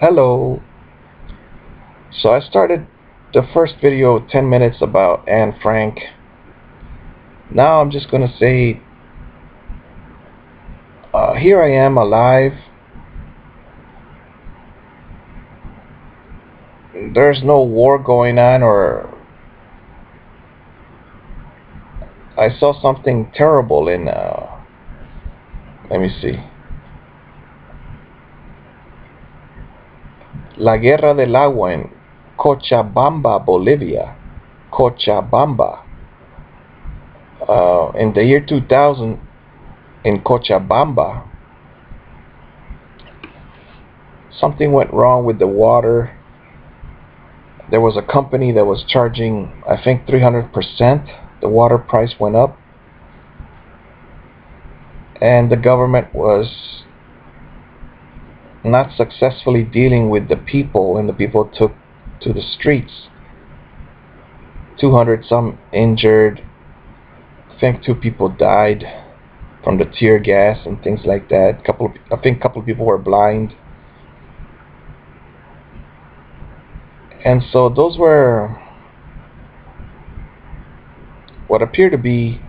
Hello. So I started the first video 10 minutes about Anne Frank. Now I'm just going to say, here I am alive. There's no war going on, or I saw something terrible in, let me see, La Guerra del Agua in Cochabamba, Bolivia. Cochabamba. In the year 2000, in Cochabamba, something went wrong with the water. There was a company that was charging, I think, 300%. The water price went up, and the government was not successfully dealing with the people, and the people took to the streets. 200 some injured. I think 2 people died from the tear gas and things like that. I think a couple of people were blind. And so those were what appear to be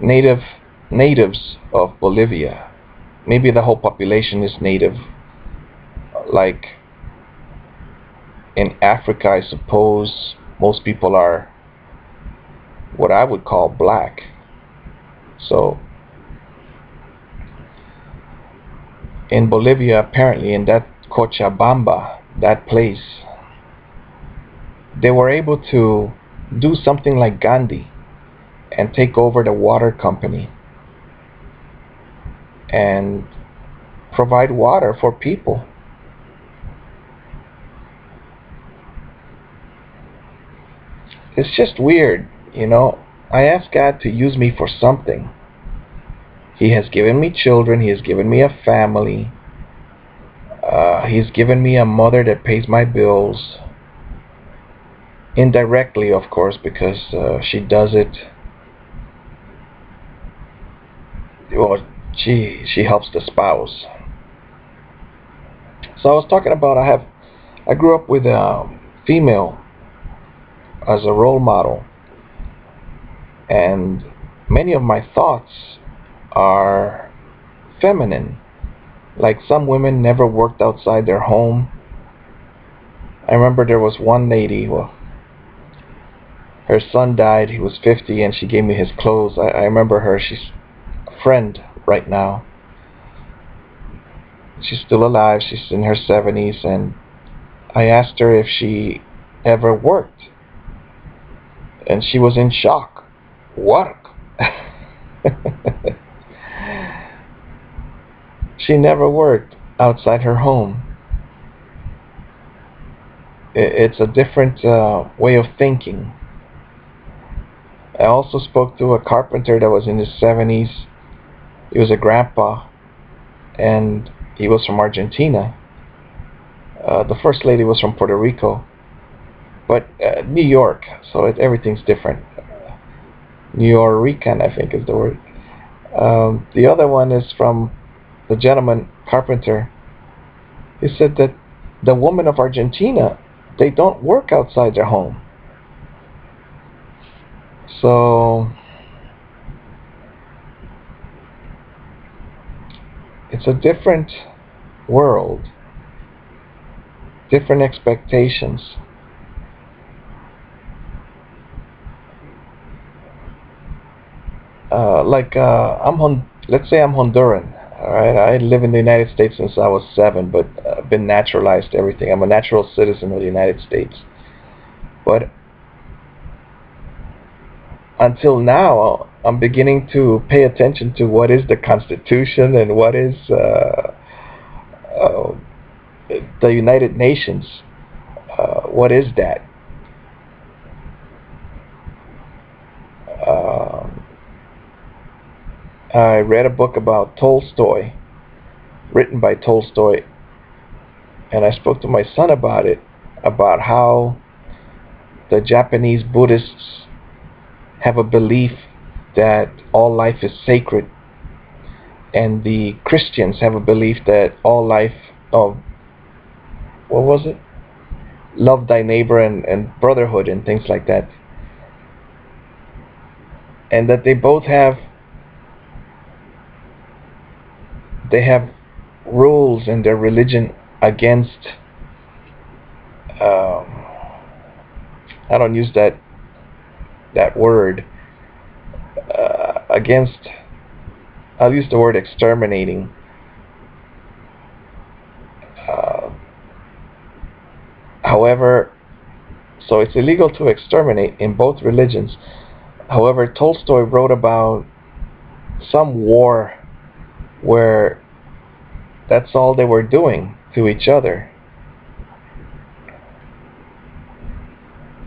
natives of Bolivia. Maybe the whole population is native. Like in Africa, I suppose most people are what I would call black. So in Bolivia, apparently in that Cochabamba, that place, they were able to do something like Gandhi and take over the water company and provide water for people. It's just weird, you know. I ask God to use me for something. He has given me children. He has given me a family. He's given me a mother that pays my bills. Indirectly, of course, because she does it. Well, she helps the spouse. So I was talking about I grew up with a female as a role model, and many of my thoughts are feminine. Like some women never worked outside their home. I remember there was one lady, well, her son died, he was 50, and she gave me his clothes. I remember her. She's a friend right now. She's still alive. She's in her 70s, and I asked her if she ever worked, and she was in shock. Work? She never worked outside her home. It's a different way of thinking. I also spoke to a carpenter that was in his 70s. He was a grandpa, and he was from Argentina. The first lady was from Puerto Rico, but New York, so everything's different. New Yorican, I think is the word. The other one is from the gentleman carpenter. He said that the women of Argentina, they don't work outside their home. So it's a different world, different expectations. Let's say I'm Honduran. All right, I live in the United States since I was 7, but I've been naturalized. Everything. I'm a natural citizen of the United States. But until now, I'm beginning to pay attention to what is the Constitution and what is the United Nations. What is that? I read a book about Tolstoy, written by Tolstoy, and I spoke to my son about it, about how the Japanese Buddhists have a belief that all life is sacred, and the Christians have a belief that all life what was it? Love thy neighbor and brotherhood and things like that. And that they have rules in their religion against, um, I don't use that word, against, I'll use the word exterminating. Uh, However, so it's illegal to exterminate in both religions. However, Tolstoy wrote about some war where that's all they were doing to each other,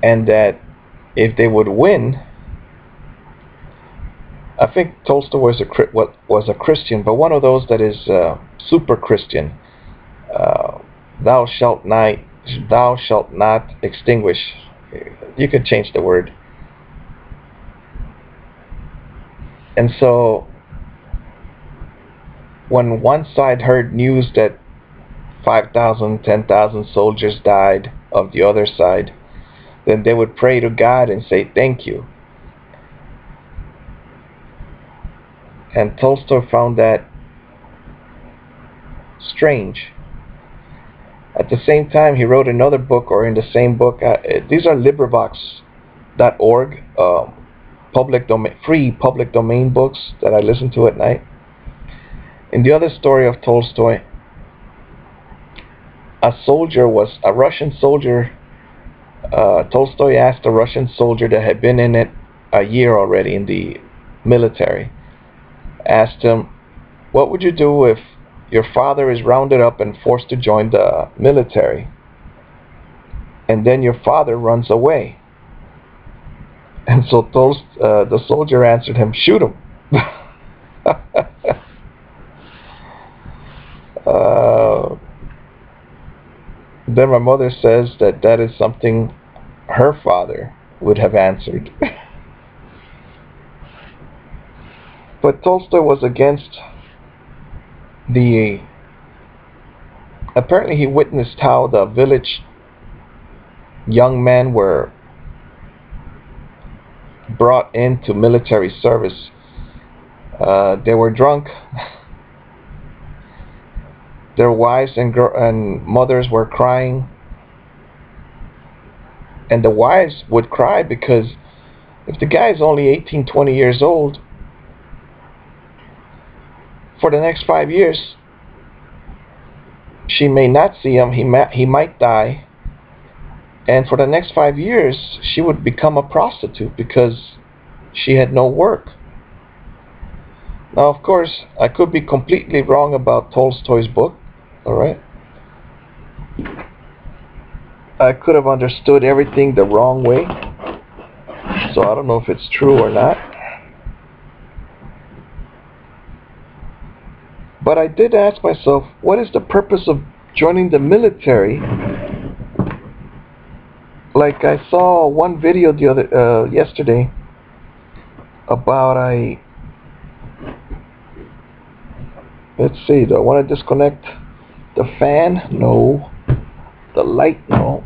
and that if they would win, I think Tolstoy was a Christian, but one of those that is super Christian. Uh, thou shalt not extinguish. You could change the word. And so, when one side heard news that 5,000, 10,000 soldiers died of the other side, then they would pray to God and say thank you. And Tolstoy found that strange. At the same time, he wrote another book, or in the same book, these are LibriVox.org, free public domain books that I listen to at night. In the other story of Tolstoy, a Russian soldier. Tolstoy asked a Russian soldier that had been in it a year already in the military, asked him, what would you do if your father is rounded up and forced to join the military, and then your father runs away? And so the soldier answered him, shoot him. Then my mother says that is something her father would have answered. But Tolstoy was against apparently he witnessed how the village young men were brought into military service. They were drunk. Their wives and mothers were crying. And the wives would cry because if the guy is only 18, 20 years old, for the next 5 years, she may not see him, he might die. And for the next 5 years, she would become a prostitute because she had no work. Now, of course, I could be completely wrong about Tolstoy's book, alright? I could have understood everything the wrong way, so I don't know if it's true or not. But I did ask myself, what is the purpose of joining the military? Like, I saw one video yesterday about let's see, do I want to disconnect the fan? No. The light? No.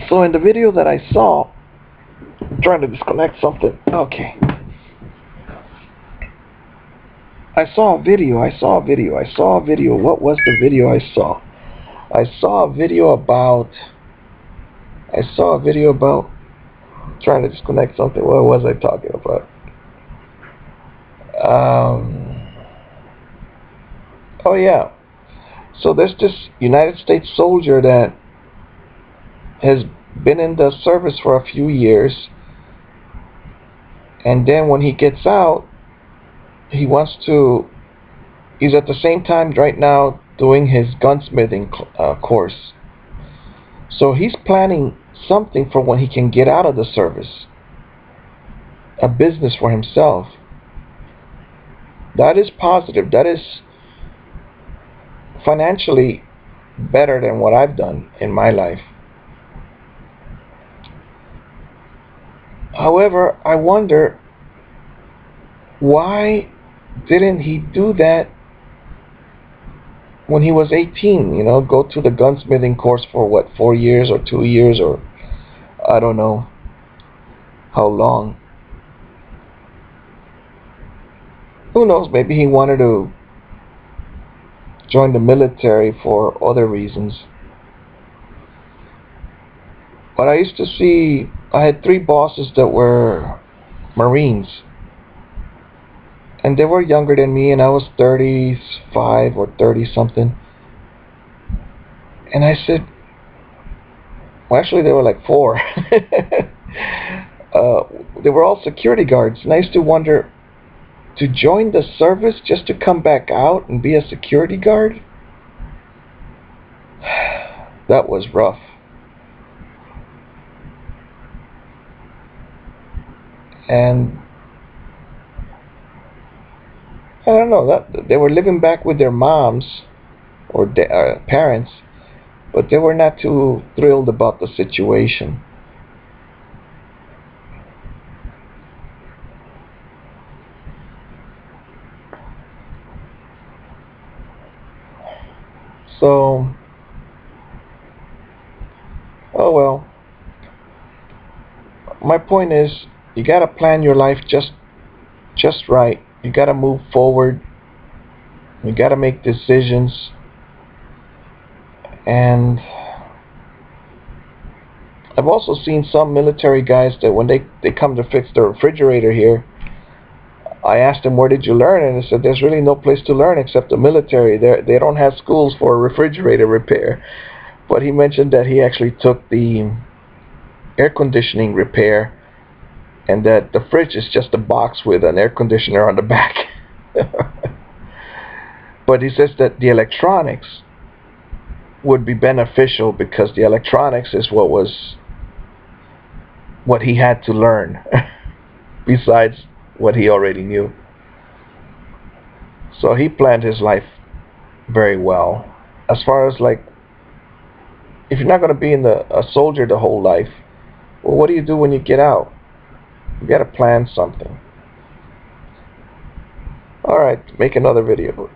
So in the video that I saw, I'm trying to disconnect something. Okay. I saw a video. What was the video I saw? I saw a video about trying to disconnect something. What was I talking about? Oh yeah. So there's this United States soldier that has been in the service for a few years, and then when he gets out, he's at the same time right now doing his gunsmithing course. So he's planning something for when he can get out of the service, a business for himself. That is positive. That is financially better than what I've done in my life. However, I wonder, why didn't he do that when he was 18, you know, go to the gunsmithing course for what, 4 years or 2 years, or I don't know how long. Who knows, maybe he wanted to join the military for other reasons. But I used to see, I had 3 bosses that were Marines, and they were younger than me, and I was 35 or 30 something. And I said, well, actually they were like 4. They were all security guards, and I used to wonder, to join the service just to come back out and be a security guard? That was rough. And I don't know, that they were living back with their moms or parents, but they were not too thrilled about the situation. So, oh well. My point is, you gotta plan your life just right. You gotta move forward. You gotta make decisions. And I've also seen some military guys that when they come to fix the refrigerator here, I asked them, where did you learn? And they said, there's really no place to learn except the military. They don't have schools for refrigerator repair. But he mentioned that he actually took the air conditioning repair, and that the fridge is just a box with an air conditioner on the back. But he says that the electronics would be beneficial, because the electronics is what he had to learn besides what he already knew. So he planned his life very well. As far as, like, if you're not going to be a soldier the whole life, well, what do you do when you get out? You got to plan something. Alright, make another video.